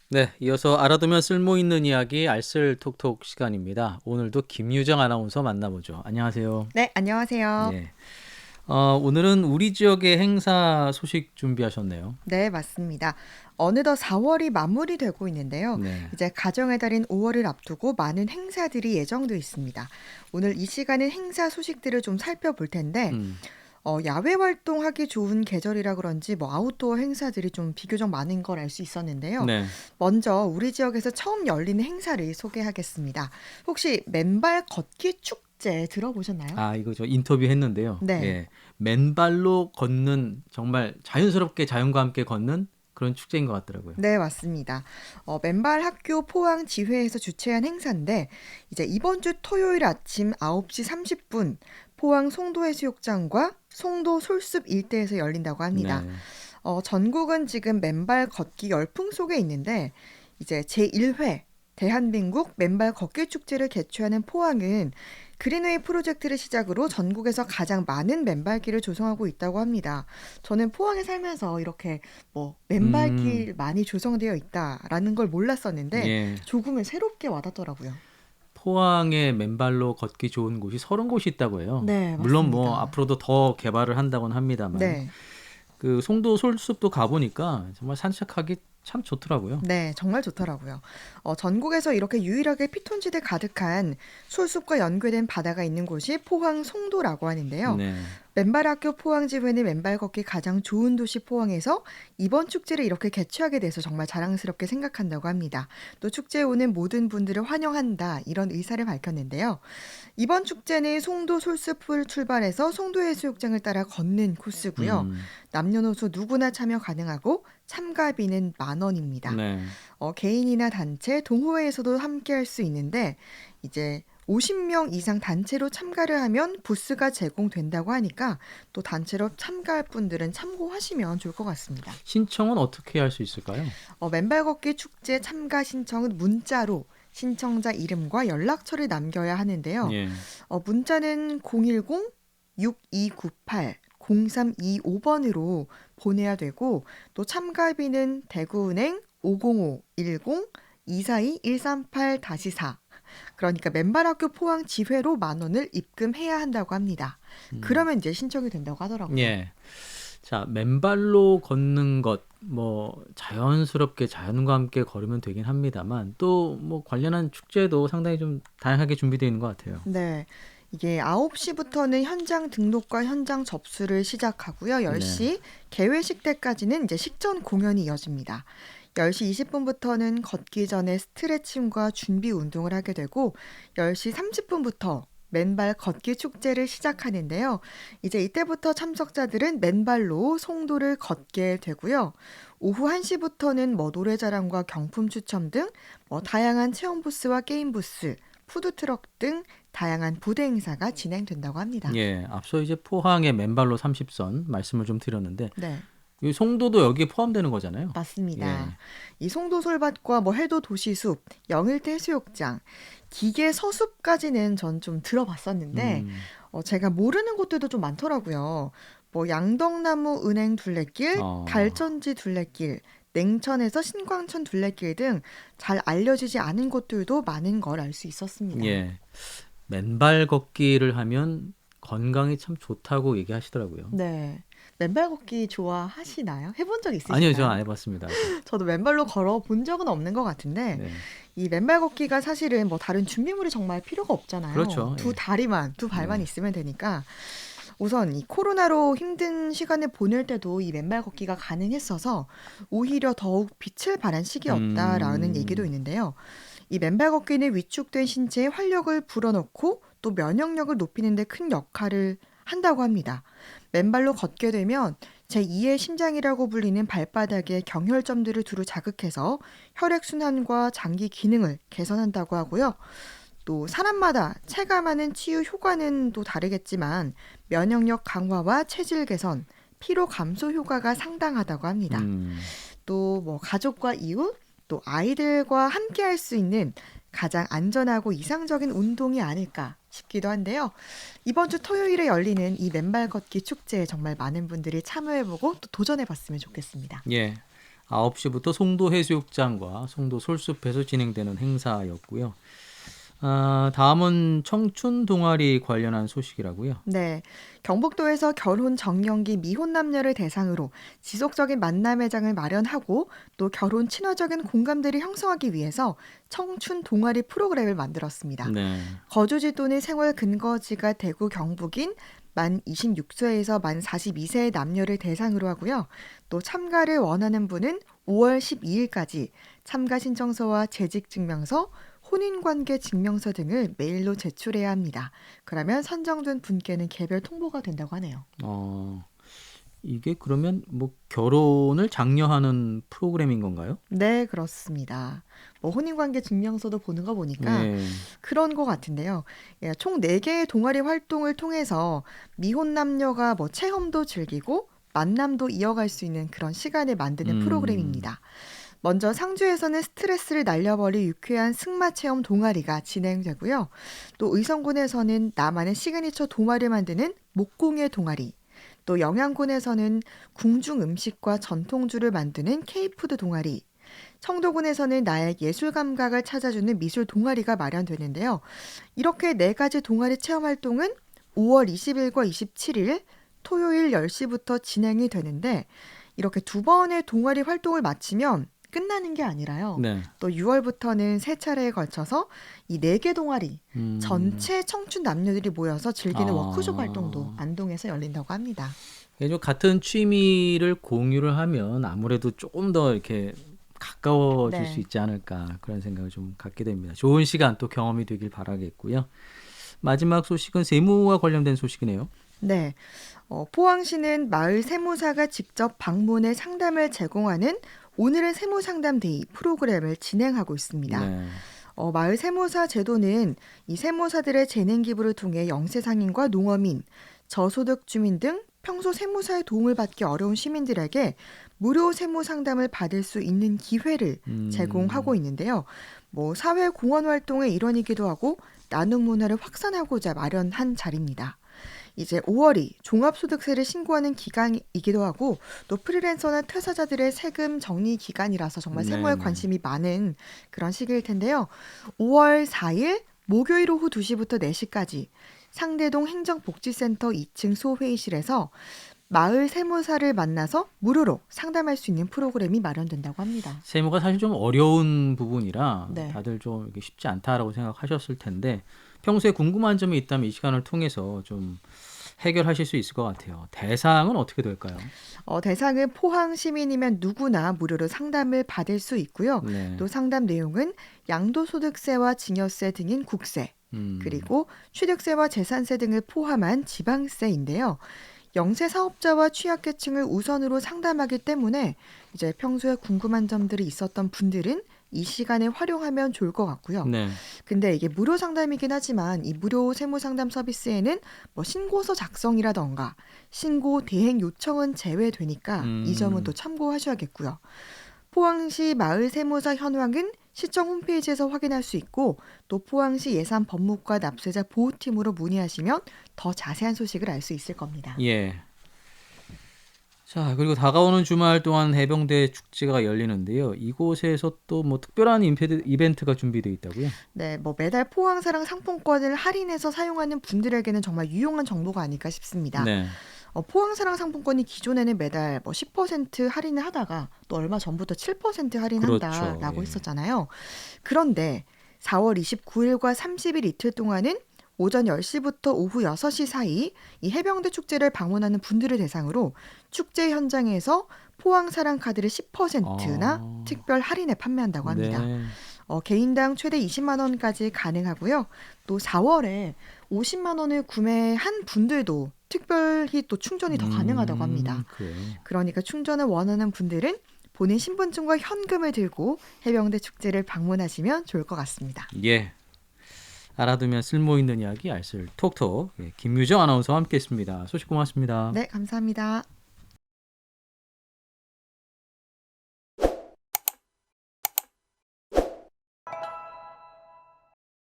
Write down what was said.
네, 이어서 알아두면 쓸모있는 이야기 알쓸톡톡 시간입니다. 오늘도 김유정 아나운서 만나보죠. 안녕하세요. 네, 안녕하세요. 예. 오늘은 우리 지역의 행사 소식 준비하셨네요. 네, 맞습니다. 어느덧 4월이 마무리되고 있는데요. 네. 이제 가정의 달인 5월을 앞두고 많은 행사들이 예정돼 있습니다. 오늘 이 시간은 행사 소식들을 좀 살펴볼 텐데, 음, 야외 활동하기 좋은 계절이라 그런지 뭐 아웃도어 행사들이 좀 비교적 많은 걸 알 수 있었는데요. 네. 먼저 우리 지역에서 처음 열리는 행사를 소개하겠습니다. 혹시 맨발 걷기 축제 들어보셨나요? 이거 저 인터뷰 했는데요. 네. 예. 맨발로 걷는, 정말 자연스럽게 자연과 함께 걷는 그런 축제인 것 같더라고요. 네, 맞습니다. 맨발 학교 포항 지회에서 주최한 행사인데 이제 이번 주 토요일 아침 9시 30분 포항 송도해수욕장과 송도 솔숲 일대에서 열린다고 합니다. 네. 전국은 지금 맨발 걷기 열풍 속에 있는데 이제 제1회 대한민국 맨발 걷기 축제를 개최하는 포항은 그린웨이 프로젝트를 시작으로 전국에서 가장 많은 맨발길을 조성하고 있다고 합니다. 저는 포항에 살면서 이렇게 뭐 음, 맨발길 많이 조성되어 있다라는 걸 몰랐었는데 예. 조금은 새롭게 와닿더라고요. 포항에 맨발로 걷기 좋은 곳이 30곳이 있다고 해요. 네, 물론 뭐 맞습니다. 앞으로도 더 개발을 한다고는 합니다만 네. 그 송도 솔숲도 가보니까 정말 산책하기 참 좋더라고요. 네, 정말 좋더라고요. 전국에서 이렇게 유일하게 피톤치드 가득한 솔숲과 연계된 바다가 있는 곳이 포항 송도라고 하는데요. 네. 맨발학교 포항지회는 맨발 걷기 가장 좋은 도시 포항에서 이번 축제를 이렇게 개최하게 돼서 정말 자랑스럽게 생각한다고 합니다. 또 축제에 오는 모든 분들을 환영한다 이런 의사를 밝혔는데요. 이번 축제는 송도 솔숲을 출발해서 송도해수욕장을 따라 걷는 코스고요. 음, 남녀노소 누구나 참여 가능하고 참가비는 10,000원입니다. 네. 개인이나 단체, 동호회에서도 함께 할 수 있는데 이제 50명 이상 단체로 참가를 하면 부스가 제공된다고 하니까 또 단체로 참가할 분들은 참고하시면 좋을 것 같습니다. 신청은 어떻게 할 수 있을까요? 맨발 걷기 축제 참가 신청은 문자로 신청자 이름과 연락처를 남겨야 하는데요. 예. 문자는 010-6298-0325번으로 보내야 되고 또 참가비는 대구은행 505-10-242-138-4 그러니까 맨발학교 포항 지회로 10,000원을 입금해야 한다고 합니다. 음, 그러면 이제 신청이 된다고 하더라고요. 예. 자, 맨발로 걷는 것, 뭐, 자연스럽게 자연과 함께 걸으면 되긴 합니다만, 또, 뭐, 관련한 축제도 상당히 좀 다양하게 준비되어 있는 것 같아요. 네. 이게 9시부터는 현장 등록과 현장 접수를 시작하고요. 네. 10시 개회식 때까지는 이제 식전 공연이 이어집니다. 10시 20분부터는 걷기 전에 스트레칭과 준비 운동을 하게 되고 10시 30분부터 맨발 걷기 축제를 시작하는데요. 이제 이때부터 참석자들은 맨발로 송도를 걷게 되고요. 오후 1시부터는 뭐 노래자랑과 경품 추첨 등 뭐 다양한 체험 부스와 게임 부스, 푸드트럭 등 다양한 부대 행사가 진행된다고 합니다. 예. 앞서 이제 포항의 맨발로 30선 말씀을 좀 드렸는데, 네, 이 송도도 여기에 포함되는 거잖아요. 예. 맞습니다. 이 송도 솔밭과 뭐 해도 도시숲, 영일대 해수욕장, 기계 서숲까지는 전 좀 들어봤었는데 음, 제가 모르는 곳들도 좀 많더라고요. 뭐 양덕나무 은행 둘레길, 어, 달천지 둘레길, 냉천에서 신광천 둘레길 등 잘 알려지지 않은 곳들도 많은 걸 알 수 있었습니다. 예. 맨발 걷기를 하면 건강에 참 좋다고 얘기하시더라고요. 네. 맨발 걷기 좋아하시나요? 해본 적 아니요, 저 안 있으신가요? 해봤습니다. 아직. 저도 맨발로 걸어 본 적은 없는 것 같은데, 네. 이 맨발 걷기가 사실은 뭐 다른 준비물이 정말 필요가 없잖아요. 그렇죠. 두 예. 다리만, 두 발만 네. 있으면 되니까. 우선 이 코로나로 힘든 시간을 보낼 때도 이 맨발 걷기가 가능했어서 오히려 더욱 빛을 발한 시기였다라는 얘기도 음, 있는데요. 이 맨발 걷기는 위축된 신체에 활력을 불어넣고 또 면역력을 높이는 데 큰 역할을 한다고 합니다. 맨발로 걷게 되면 제2의 심장이라고 불리는 발바닥의 경혈점들을 두루 자극해서 혈액순환과 장기 기능을 개선한다고 하고요. 또 사람마다 체감하는 치유 효과는 또 다르겠지만 면역력 강화와 체질 개선, 피로 감소 효과가 상당하다고 합니다. 음, 또 뭐 가족과 이웃, 또 아이들과 함께 할 수 있는 가장 안전하고 이상적인 운동이 아닐까 싶기도 한데요. 이번 주 토요일에 열리는 이 맨발 걷기 축제에 정말 많은 분들이 참여해보고 또 도전해봤으면 좋겠습니다. 예. 9시부터 송도 해수욕장과 송도 솔숲에서 진행되는 행사였고요. 다음은 청춘 동아리 관련한 소식이라고요. 네, 경북도에서 결혼 정년기 미혼 남녀를 대상으로 지속적인 만남의 장을 마련하고 또 결혼 친화적인 공감대를 형성하기 위해서 청춘 동아리 프로그램을 만들었습니다. 네. 거주지 또는 생활 근거지가 대구 경북인 만 26세에서 만 42세의 남녀를 대상으로 하고요. 또 참가를 원하는 분은 5월 12일까지 참가 신청서와 재직증명서, 혼인관계 증명서 등을 메일로 제출해야 합니다. 그러면 선정된 분께는 개별 통보가 된다고 하네요. 이게 그러면 뭐 결혼을 장려하는 프로그램인 건가요? 네, 그렇습니다. 뭐 혼인관계 증명서도 보는 거 보니까 네. 그런 것 같은데요. 예, 총 4개의 동아리 활동을 통해서 미혼 남녀가 뭐 체험도 즐기고 만남도 이어갈 수 있는 그런 시간을 만드는 프로그램입니다. 먼저 상주에서는 스트레스를 날려버릴 유쾌한 승마 체험 동아리가 진행되고요. 또 의성군에서는 나만의 시그니처 도마를 만드는 목공예 동아리, 또 영양군에서는 궁중 음식과 전통주를 만드는 K푸드 동아리, 청도군에서는 나의 예술 감각을 찾아주는 미술 동아리가 마련되는데요. 이렇게 4가지 동아리 체험 활동은 5월 20일과 27일 토요일 10시부터 진행이 되는데 이렇게 2번의 동아리 활동을 마치면 끝나는 게 아니라요. 네. 또 6월부터는 3차례에 걸쳐서 이 4개 동아리 전체 청춘 남녀들이 모여서 즐기는 워크숍 활동도 안동에서 열린다고 합니다. 같은 취미를 공유를 하면 아무래도 조금 더 이렇게 가까워질 네. 수 있지 않을까 그런 생각을 좀 갖게 됩니다. 좋은 시간 또 경험이 되길 바라겠고요. 마지막 소식은 세무와 관련된 소식이네요. 네. 포항시는 마을 세무사가 직접 방문해 상담을 제공하는 오늘의 세무상담데이 프로그램을 진행하고 있습니다. 네. 마을 세무사 제도는 이 세무사들의 재능 기부를 통해 영세상인과 농어민, 저소득 주민 등 평소 세무사의 도움을 받기 어려운 시민들에게 무료 세무 상담을 받을 수 있는 기회를 제공하고 있는데요. 뭐 사회 공헌 활동의 일원이기도 하고 나눔 문화를 확산하고자 마련한 자리입니다. 이제 5월이 종합소득세를 신고하는 기간이기도 하고 또 프리랜서나 퇴사자들의 세금 정리 기간이라서 정말 세무에 네네. 관심이 많은 그런 시기일 텐데요. 5월 4일 목요일 오후 2시부터 4시까지 상대동 행정복지센터 2층 소회의실에서 마을 세무사를 만나서 무료로 상담할 수 있는 프로그램이 마련된다고 합니다. 세무가 사실 좀 어려운 부분이라 네. 다들 좀 이렇게 쉽지 않다라고 생각하셨을 텐데 평소에 궁금한 점이 있다면 이 시간을 통해서 좀 해결하실 수 있을 것 같아요. 대상은 어떻게 될까요? 대상은 포항 시민이면 누구나 무료로 상담을 받을 수 있고요. 네. 또 상담 내용은 양도소득세와 증여세 등인 국세, 그리고 취득세와 재산세 등을 포함한 지방세인데요. 영세 사업자와 취약계층을 우선으로 상담하기 때문에 이제 평소에 궁금한 점들이 있었던 분들은 이 시간에 활용하면 좋을 것 같고요. 네. 근데 이게 무료 상담이긴 하지만 이 무료 세무 상담 서비스에는 뭐 신고서 작성이라던가 신고 대행 요청은 제외되니까 이 점은 또 참고하셔야겠고요. 포항시 마을 세무사 현황은 시청 홈페이지에서 확인할 수 있고 또 포항시 예산법무과 납세자 보호팀으로 문의하시면 더 자세한 소식을 알 수 있을 겁니다. 예. 자, 그리고 다가오는 주말 동안 해병대 축제가 열리는데요. 이곳에서 또 뭐 특별한 이벤트가 준비되어 있다고요? 네, 뭐 매달 포항사랑 상품권을 할인해서 사용하는 분들에게는 정말 유용한 정보가 아닐까 싶습니다. 네. 포항사랑 상품권이 기존에는 매달 뭐 10% 할인을 하다가 또 얼마 전부터 7% 할인한다라고 그렇죠. 예. 했었잖아요. 그런데 4월 29일과 30일 이틀 동안은 오전 10시부터 오후 6시 사이 이 해병대 축제를 방문하는 분들을 대상으로 축제 현장에서 포항사랑 카드를 10%나 특별 할인에 판매한다고 합니다. 네. 개인당 최대 20만 원까지 가능하고요. 또 4월에 50만 원을 구매한 분들도 특별히 또 충전이 더 가능하다고 합니다. 그래요. 그러니까 충전을 원하는 분들은 본인 신분증과 현금을 들고 해병대 축제를 방문하시면 좋을 것 같습니다. 예. 알아두면 쓸모있는 이야기 알쓸 톡톡. 예, 김유정 아나운서와 함께했습니다. 소식 고맙습니다. 네, 감사합니다.